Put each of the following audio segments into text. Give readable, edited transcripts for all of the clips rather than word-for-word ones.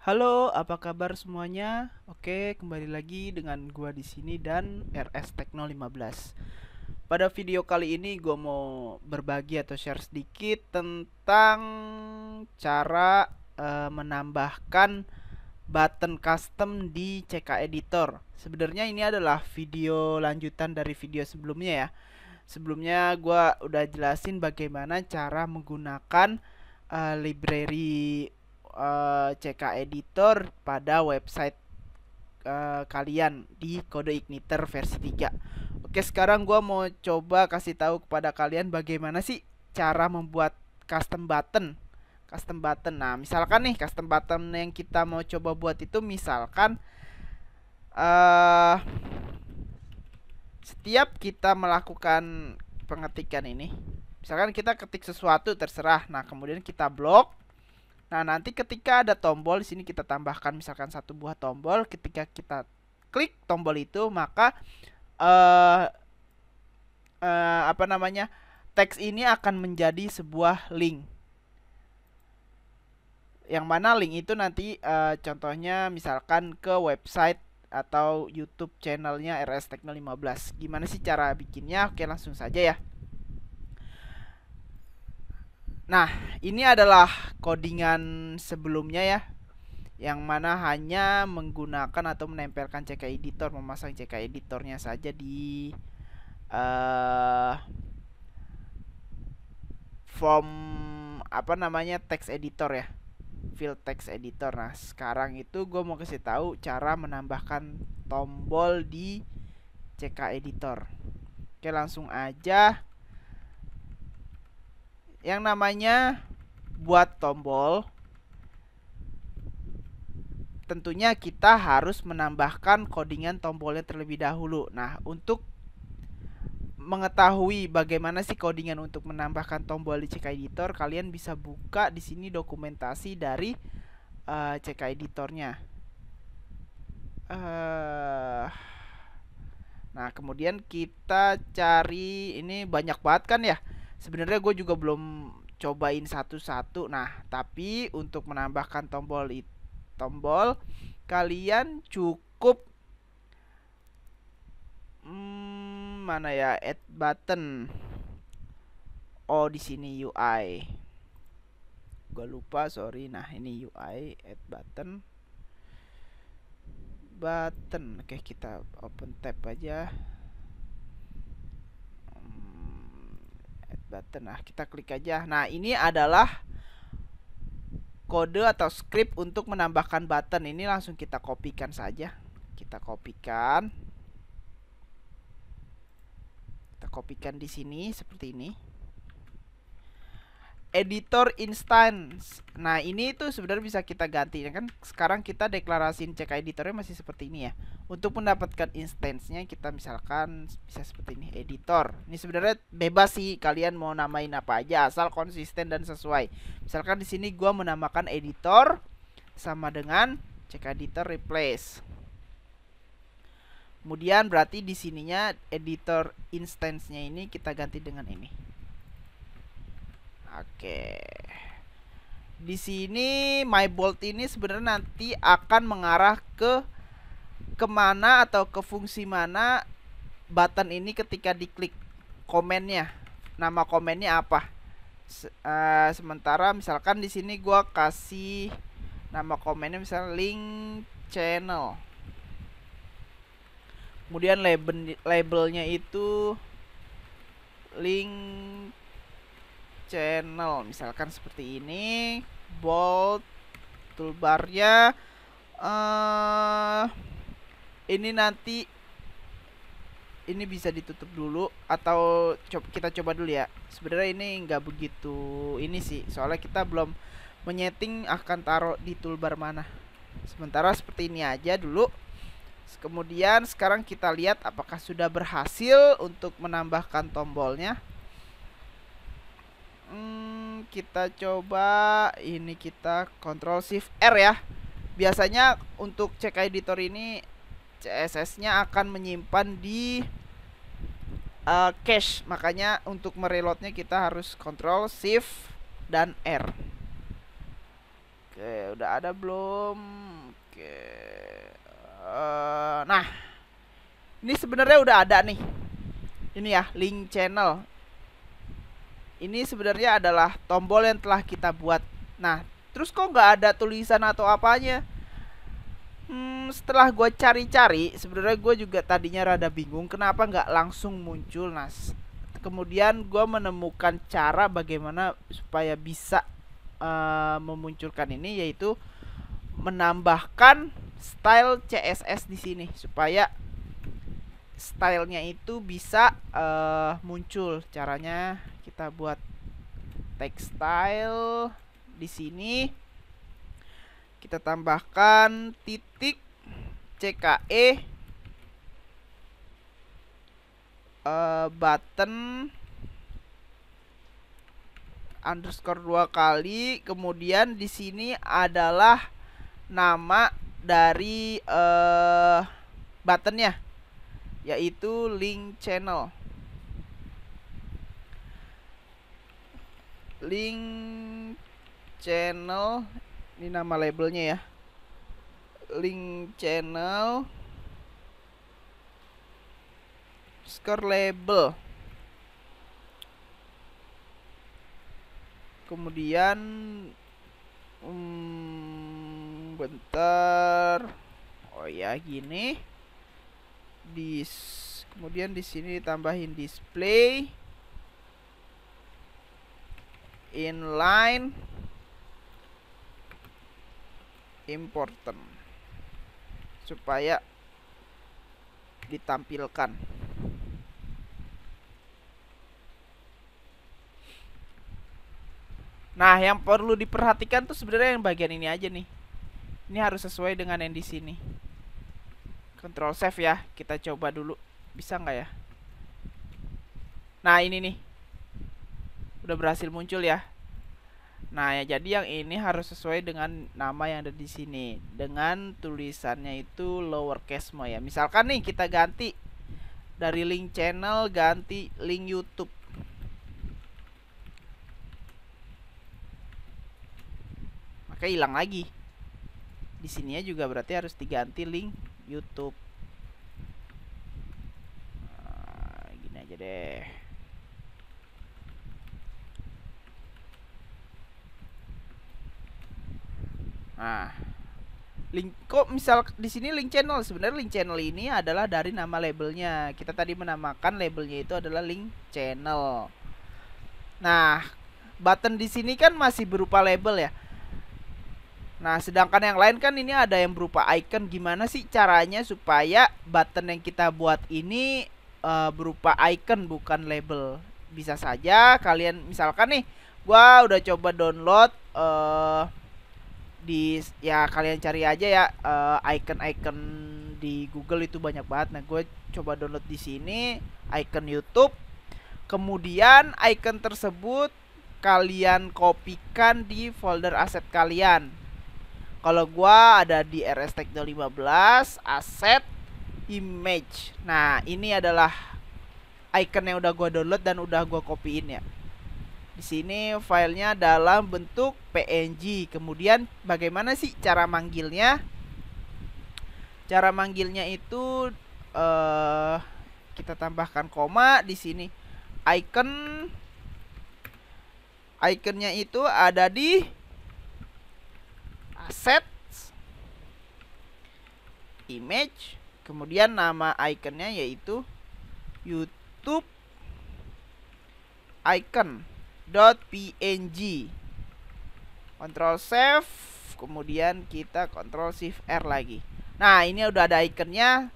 Halo, apa kabar semuanya? Oke, kembali lagi dengan gua di sini dan RS Tekno 15. Pada video kali ini gua mau berbagi atau share sedikit tentang cara menambahkan button custom di CK Editor. Sebenarnya ini adalah video lanjutan dari video sebelumnya ya. Sebelumnya gua udah jelasin bagaimana cara menggunakan library CK Editor pada website kalian di kode Igniter versi 3. Oke, sekarang gua mau coba kasih tahu kepada kalian bagaimana sih cara membuat custom button. Custom button. Nah, misalkan nih custom button yang kita mau coba buat itu misalkan uh, setiap kita melakukan pengetikan ini, misalkan kita ketik sesuatu terserah. Nah, kemudian kita blok. Nah, nanti ketika ada tombol di sini kita tambahkan misalkan satu buah tombol. Ketika kita klik tombol itu, maka eh apa namanya? Teks ini akan menjadi sebuah link. Yang mana link itu nanti contohnya misalkan ke website atau YouTube channelnya RS Tekno 15. Gimana sih cara bikinnya? Oke, langsung saja ya. Nah, ini adalah codingan sebelumnya ya, yang mana hanya menggunakan atau menempelkan CK Editor, memasang CK Editornya saja di form apa namanya text editor ya, field text editor. Nah, sekarang itu gue mau kasih tahu cara menambahkan tombol di CK Editor. Oke, langsung aja. Yang namanya buat tombol, tentunya kita harus menambahkan codingan tombolnya terlebih dahulu. Nah, untuk mengetahui bagaimana sih codingan untuk menambahkan tombol di CK Editor, kalian bisa buka di sini dokumentasi dari CK Editornya. Nah, kemudian kita cari, ini banyak banget kan ya. Sebenarnya gue juga belum cobain satu-satu. Nah, tapi untuk menambahkan tombol kalian cukup mana ya, add button. Oh, di sini UI. Gue lupa, sorry. Nah, ini UI, add button. Oke, kita open tab aja. Add button. Nah, kita klik aja. Nah, ini adalah kode atau script untuk menambahkan button. Ini langsung kita kopikan saja. Kita kopikan. Kita kopikan di sini seperti ini. Editor instance. Nah, ini tuh sebenarnya bisa kita ganti ya kan. Sekarang kita deklarasiin CK editornya masih seperti ini ya. Untuk mendapatkan instance-nya kita misalkan bisa seperti ini, editor. Ini sebenarnya bebas sih, kalian mau namain apa aja asal konsisten dan sesuai. Misalkan di sini gua menamakan editor sama dengan CK editor replace. Kemudian berarti di sininya editor instance-nya ini kita ganti dengan ini. Oke. Di sini my bolt ini sebenarnya nanti akan mengarah ke kemana atau ke fungsi mana button ini ketika diklik. Komennya, nama komennya apa? Sementara misalkan di sini gua kasih nama komennya misalnya link channel. Kemudian labelnya itu link channel, misalkan seperti ini. Bold toolbarnya ini nanti ini bisa ditutup dulu atau kita coba dulu ya. Sebenarnya ini nggak begitu ini sih, soalnya kita belum menyeting akan taruh di toolbar mana. Sementara seperti ini aja dulu. Kemudian sekarang kita lihat apakah sudah berhasil untuk menambahkan tombolnya. Kita coba ini, kita Ctrl Shift R ya. Biasanya untuk CK editor ini CSS-nya akan menyimpan di cache, makanya untuk mereloadnya kita harus Ctrl Shift dan R. Oke, udah ada belum? Oke. Nah, ini sebenarnya udah ada nih. Ini ya, link channel. Ini sebenarnya adalah tombol yang telah kita buat. Nah, terus kok nggak ada tulisan atau apanya? Setelah gue cari-cari, sebenarnya gue juga tadinya rada bingung kenapa nggak langsung muncul. Nah, kemudian gue menemukan cara bagaimana supaya bisa memunculkan ini, yaitu menambahkan style CSS di sini supaya stylenya itu bisa muncul. Caranya kita buat text style di sini. Kita tambahkan titik CKE button underscore 2 kali. Kemudian di sini adalah nama dari buttonnya, yaitu link channel. Link channel, ini nama labelnya ya. Link channel score label. Kemudian bentar. Oh ya, gini. Kemudian di sini ditambahin display inline important supaya ditampilkan. Nah, yang perlu diperhatikan tuh sebenarnya yang bagian ini aja nih. Ini harus sesuai dengan yang di sini. Ctrl save ya. Kita coba dulu. Bisa nggak ya? Nah, ini nih. Udah berhasil muncul ya. Nah, ya jadi yang ini harus sesuai dengan nama yang ada di sini. Dengan tulisannya itu lowercase semua ya. Misalkan nih kita ganti dari link channel ganti link YouTube. Maka hilang lagi. Di sininya juga berarti harus diganti link YouTube. Nah, gini aja deh. Nah, link kok misal di sini link channel, sebenarnya link channel ini adalah dari nama labelnya. Kita tadi menamakan labelnya itu adalah link channel. Nah, button di sini kan masih berupa label ya. Nah, sedangkan yang lain kan ini ada yang berupa icon. Gimana sih caranya supaya button yang kita buat ini berupa icon bukan label? Bisa saja kalian misalkan nih, gua udah coba download ya kalian cari aja ya icon-icon di Google itu banyak banget. Nah, gue coba download di sini icon YouTube. Kemudian icon tersebut kalian kopikan di folder aset kalian. Kalau gua ada di RS Techno 15 aset image. Nah, ini adalah icon yang udah gua download dan udah gua kopiin ya. Di sini filenya dalam bentuk PNG. Kemudian bagaimana sih cara manggilnya? Cara manggilnya itu kita tambahkan koma di sini. Iconnya itu ada di assets image, kemudian nama iconnya yaitu YouTube icon.png. Ctrl save, kemudian kita Ctrl Shift R lagi. Nah, ini udah ada iconnya,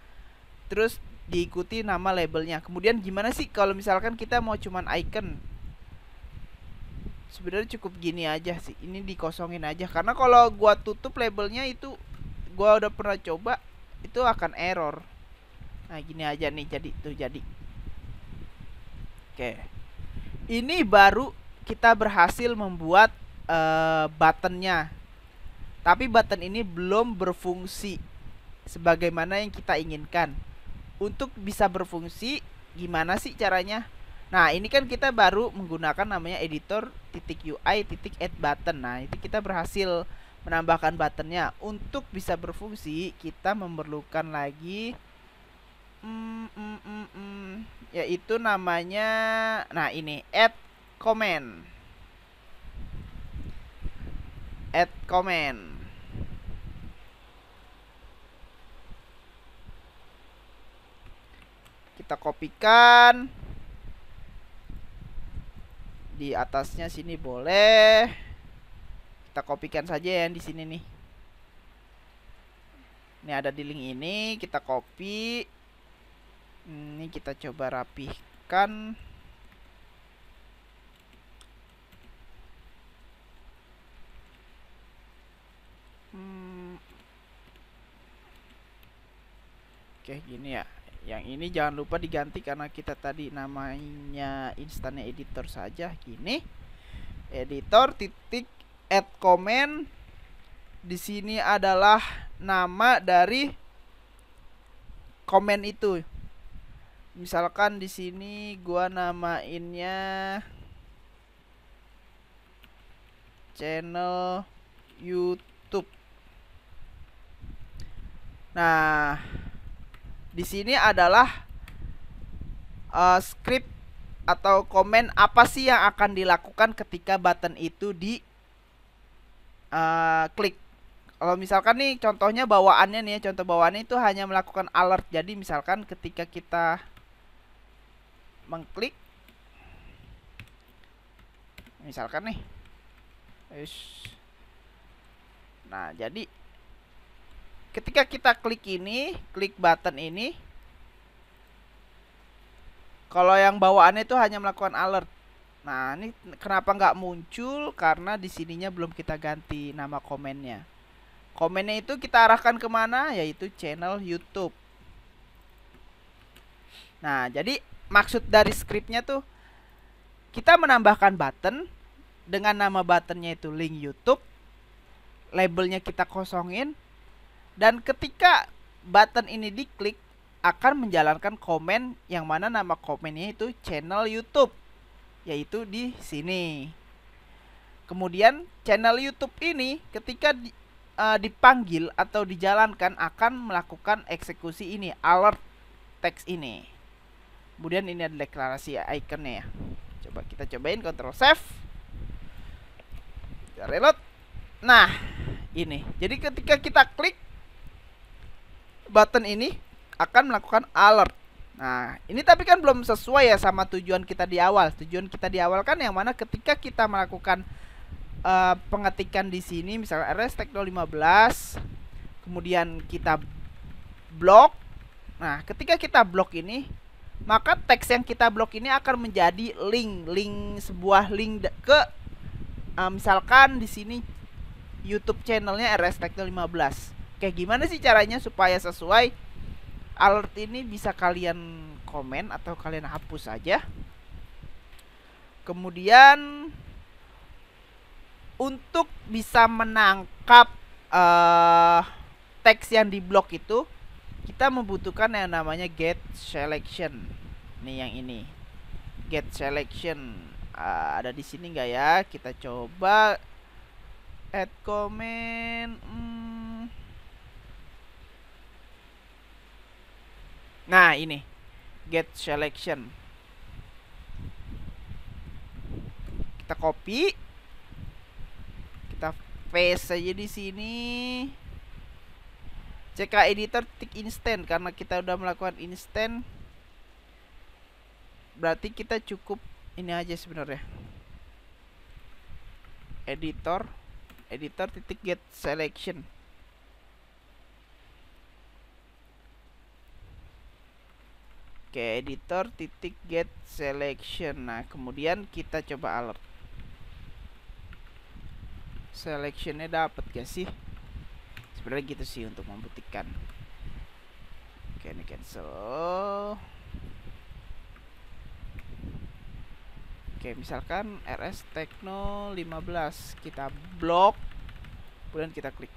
terus diikuti nama labelnya. Kemudian gimana sih kalau misalkan kita mau cuman icon? Sebenarnya cukup gini aja sih. Ini dikosongin aja, karena kalau gua tutup labelnya itu, gua udah pernah coba, itu akan error. Nah, gini aja nih, jadi. Oke. Ini baru kita berhasil membuat buttonnya. Tapi button ini belum berfungsi sebagaimana yang kita inginkan. Untuk bisa berfungsi, gimana sih caranya? Nah, ini kan kita baru menggunakan namanya editor .ui.add button. Nah, itu kita berhasil menambahkan buttonnya. Untuk bisa berfungsi kita memerlukan lagi yaitu namanya, nah ini add comment. Kita kopikan di atasnya sini boleh. Kita kopikan saja yang di sini nih. Ini ada di link ini, kita copy. Ini kita coba rapihkan. Oke, gini ya. Yang ini jangan lupa diganti karena kita tadi namanya instannya editor saja. Gini. Editor titik add comment. Di sini adalah nama dari komen itu. Misalkan di sini gua namainnya channel YouTube. Nah, di sini adalah script atau komen apa sih yang akan dilakukan ketika button itu di klik. Kalau misalkan nih contohnya bawaannya nih, contoh bawaannya itu hanya melakukan alert. Jadi misalkan ketika kita mengklik, misalkan nih, nah jadi ketika kita klik ini, klik button ini, kalau yang bawaannya itu hanya melakukan alert. Nah, ini kenapa nggak muncul? Karena di sininya belum kita ganti nama komennya. Komennya itu kita arahkan kemana? Yaitu channel YouTube. Nah, jadi maksud dari scriptnya tuh kita menambahkan button dengan nama buttonnya itu link YouTube. Labelnya kita kosongin. Dan ketika button ini diklik, akan menjalankan komen yang mana nama komennya itu channel YouTube, yaitu di sini. Kemudian channel YouTube ini ketika dipanggil atau dijalankan akan melakukan eksekusi ini, alert text ini. Kemudian ini ada deklarasi iconnya ya. Coba kita cobain, Ctrl save. Kita reload. Nah, ini. Jadi ketika kita klik button ini akan melakukan alert. Nah, ini tapi kan belum sesuai ya sama tujuan kita di awal. Tujuan kita di awal kan yang mana ketika kita melakukan pengetikan di sini misalnya RS Tekno 15, kemudian kita blok. Nah, ketika kita blok ini, maka teks yang kita blok ini akan menjadi sebuah link ke misalkan di sini YouTube channelnya RS Tekno 15. Kayak gimana sih caranya supaya sesuai? Alert ini bisa kalian komen atau kalian hapus saja. Kemudian untuk bisa menangkap teks yang diblok itu, kita membutuhkan yang namanya get selection. Nih yang ini, get selection. Ada di sini nggak ya? Kita coba add comment. Nah, ini get selection. Kita copy. Kita paste saja di sini. CK editor titik instant karena kita udah melakukan instant. Berarti kita cukup ini aja sebenarnya. Editor titik get selection. Oke, editor titik get selection. Nah, kemudian kita coba alert. Selectionnya dapat gak sih? Sebenarnya gitu sih untuk membuktikan. Oke, ini cancel. Oke, misalkan RS Tekno 15 kita blok, kemudian kita klik.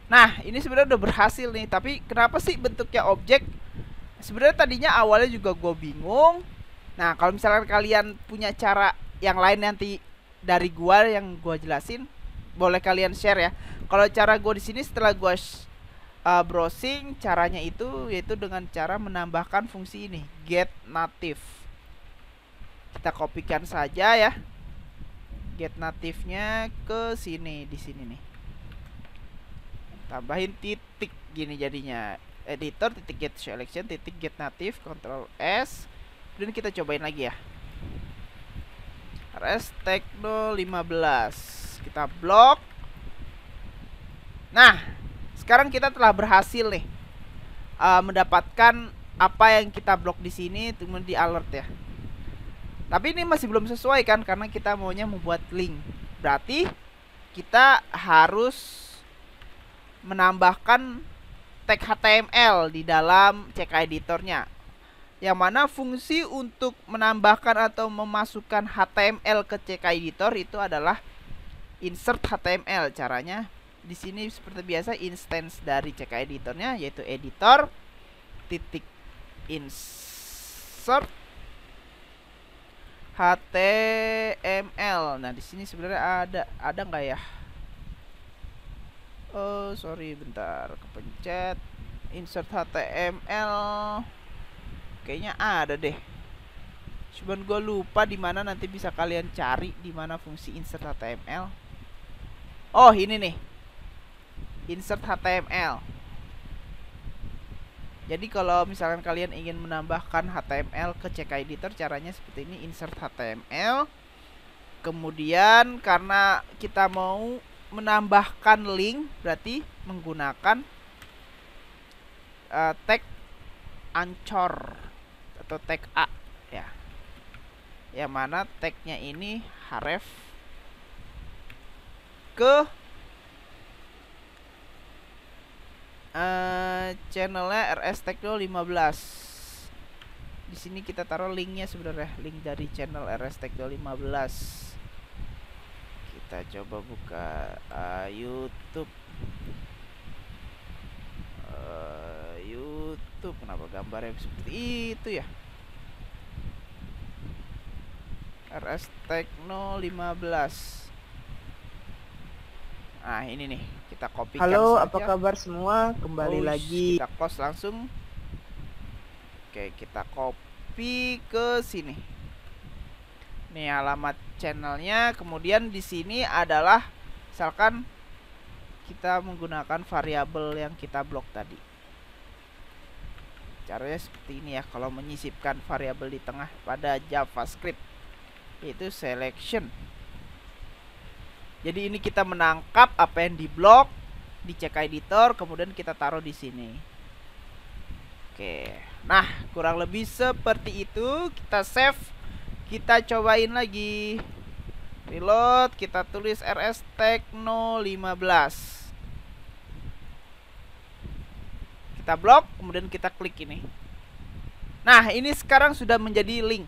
Nah, ini sebenarnya udah berhasil nih. Tapi kenapa sih bentuknya objek? Sebenarnya tadinya awalnya juga gue bingung. Nah, kalau misalkan kalian punya cara yang lain nanti dari gua yang gua jelasin, boleh kalian share ya. Kalau cara gue di sini setelah gue browsing, caranya itu yaitu dengan cara menambahkan fungsi ini, get native. Kita kopikan saja ya. Get native-nya ke sini, di sini nih. Tambahin titik gini jadinya. Editor titik get selection titik get native, Ctrl S. Dan kita cobain lagi ya. RS Tekno 15. Kita blok. Nah, sekarang kita telah berhasil nih mendapatkan apa yang kita blok di sini, kemudian di alert ya. Tapi ini masih belum sesuai kan, karena kita maunya membuat link. Berarti kita harus menambahkan tag HTML di dalam CK editornya. Yang mana fungsi untuk menambahkan atau memasukkan HTML ke CK editor itu adalah insert HTML. Caranya di sini seperti biasa, instance dari CK editornya yaitu editor titik insert HTML. Nah, di sini sebenarnya ada nggak ya? Oh, sorry, bentar, kepencet. Insert HTML. Kayaknya ada deh. Cuman gue lupa di mana, nanti bisa kalian cari di mana fungsi insert HTML. Oh, ini nih. Insert HTML. Jadi kalau misalkan kalian ingin menambahkan HTML ke CK editor, caranya seperti ini, insert HTML. Kemudian karena kita mau menambahkan link, berarti menggunakan tag Anchor atau tag A ya. Yang mana tagnya ini href ke channelnya RS Tekno 15. Di sini kita taruh linknya sebenarnya, link dari channel RS Tekno 15. Kita coba buka YouTube. YouTube, kenapa gambarnya seperti itu ya? RS Tekno 15. Nah, ini nih, kita kopikan. Halo, saja. apa kabar semua? Kembali lagi. Kita close langsung. Oke, kita copy ke sini. Nih alamat channelnya. Kemudian di sini adalah misalkan kita menggunakan variabel yang kita blok tadi. Caranya seperti ini ya, kalau menyisipkan variabel di tengah pada JavaScript, yaitu selection. Jadi ini kita menangkap apa yang diblok di CK editor, kemudian kita taruh di sini. Oke. Nah, kurang lebih seperti itu. Kita save. Kita cobain lagi. Reload, kita tulis RS Tekno 15. Kita blok, kemudian kita klik ini. Nah, ini sekarang sudah menjadi link.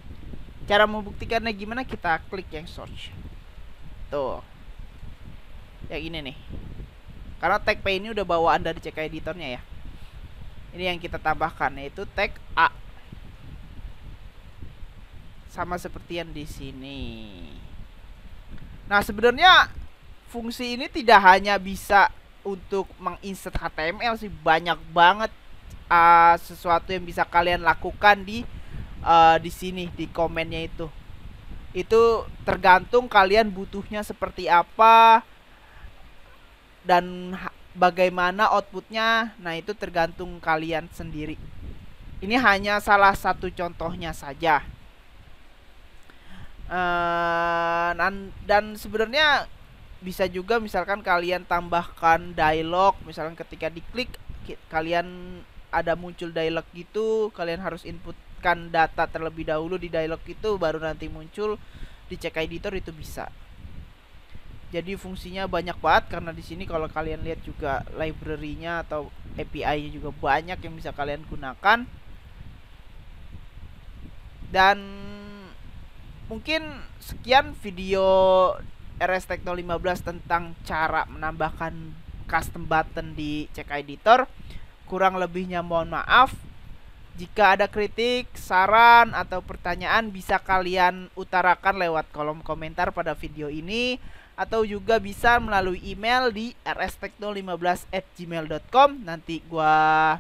Cara membuktikannya gimana? Kita klik yang search. Tuh. Yang ini nih. Karena tag P ini udah bawaan dari CK editornya ya. Ini yang kita tambahkan, yaitu tag A. Sama seperti yang di sini. Nah, sebenarnya fungsi ini tidak hanya bisa untuk menginsert HTML sih, banyak banget sesuatu yang bisa kalian lakukan di sini di komennya itu. Itu tergantung kalian butuhnya seperti apa dan bagaimana outputnya. Nah, itu tergantung kalian sendiri. Ini hanya salah satu contohnya saja. Dan sebenarnya bisa juga misalkan kalian tambahkan dialog, misalkan ketika diklik kalian ada muncul dialog gitu, kalian harus inputkan data terlebih dahulu di dialog itu, baru nanti muncul di CK editor, itu bisa. Jadi fungsinya banyak banget, karena di sini kalau kalian lihat juga library-nya atau API-nya juga banyak yang bisa kalian gunakan. Dan mungkin sekian video RS Tekno 15 tentang cara menambahkan custom button di CK editor. Kurang lebihnya mohon maaf. Jika ada kritik, saran, atau pertanyaan bisa kalian utarakan lewat kolom komentar pada video ini. atau juga bisa melalui email di rstekno15@gmail.com. Nanti gua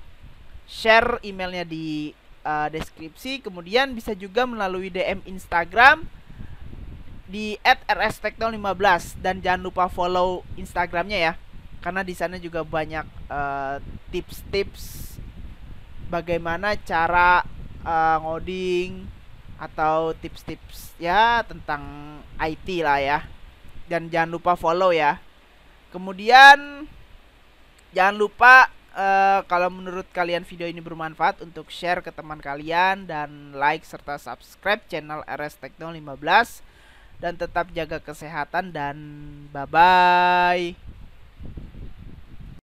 share emailnya di deskripsi. Kemudian bisa juga melalui DM Instagram di @rstekno15 dan jangan lupa follow Instagramnya ya, karena di sana juga banyak tips-tips bagaimana cara ngoding atau tips-tips ya tentang IT lah ya. Dan jangan lupa follow ya. Kemudian jangan lupa kalau menurut kalian video ini bermanfaat untuk share ke teman kalian dan like serta subscribe channel RS Tekno 15 dan tetap jaga kesehatan dan bye bye.